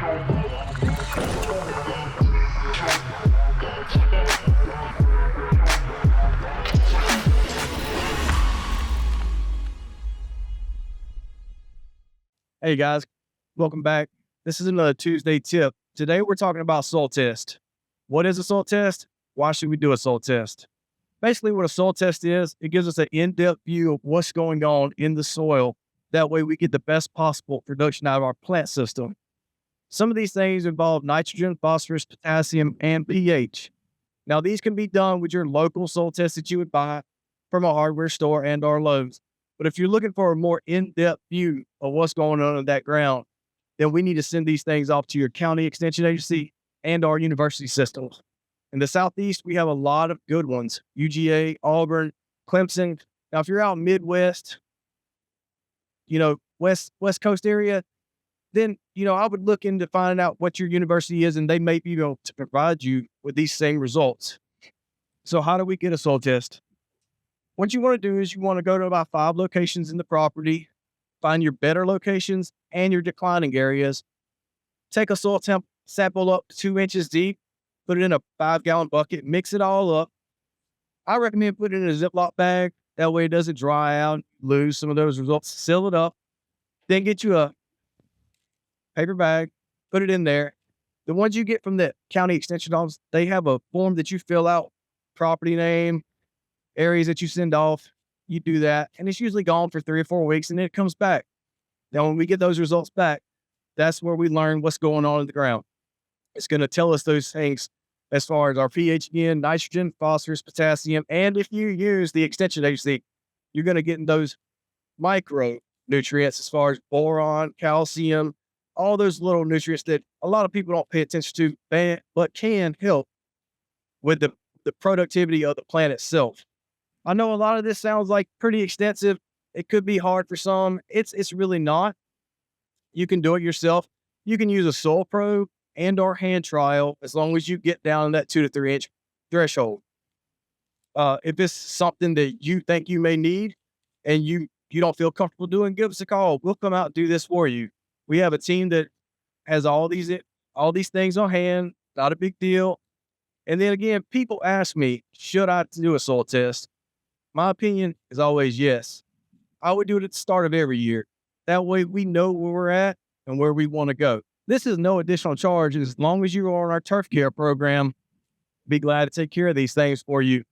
Hey guys, welcome back. This is another Tuesday tip. Today we're talking about soil test. What is a soil test? Why should we do a soil test? Basically, what a soil test is, it gives us an in-depth view of what's going on in the soil. That way we get the best possible production out of our plant system. Some of these things involve nitrogen, phosphorus, potassium, and pH. Now, these can be done with your local soil test that you would buy from a hardware store and or Lowe's. But if you're looking for a more in-depth view of what's going on in that ground, then we need to send these things off to your county extension agency and our university systems. In the Southeast, we have a lot of good ones: UGA, Auburn, Clemson. Now, if you're out Midwest, West Coast area, then, I would look into finding out what your university is, and they may be able to provide you with these same results. So how do we get a soil test? What you want to do is you want to go to about 5 locations in the property, find your better locations and your declining areas, take a soil sample up to 2 inches deep, put it in a 5-gallon bucket, mix it all up. I recommend putting it in a Ziploc bag. That way it doesn't dry out, lose some of those results. Seal it up. Then get you a paper bag, put it in there. The ones you get from the county extension office, they have a form that you fill out, property name, areas that you send off. You do that, and it's usually gone for 3 or 4 weeks, and then it comes back. Now, when we get those results back, that's where we learn what's going on in the ground. It's going to tell us those things as far as our pH again, nitrogen, phosphorus, potassium, and if you use the extension agency, you're going to get in those micronutrients as far as boron, calcium, all those little nutrients that a lot of people don't pay attention to, but can help with the productivity of the plant itself. I know a lot of this sounds like pretty extensive. It could be hard for some. It's really not. You can do it yourself. You can use a soil probe and or hand trial as long as you get down in that 2 to 3 inch threshold. If it's something that you think you may need and you don't feel comfortable doing, give us a call. We'll come out and do this for you. We have a team that has all these things on hand. Not a big deal. And then again, people ask me, should I do a soil test? My opinion is always yes. I would do it at the start of every year. That way we know where we're at and where we want to go. This is no additional charge. As long as you're on our turf care program, be glad to take care of these things for you.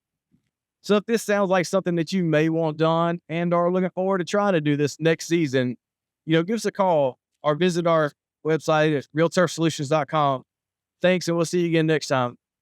So if this sounds like something that you may want done and are looking forward to trying to do this next season, give us a call or visit our website at realturfsolutions.com. Thanks, and we'll see you again next time.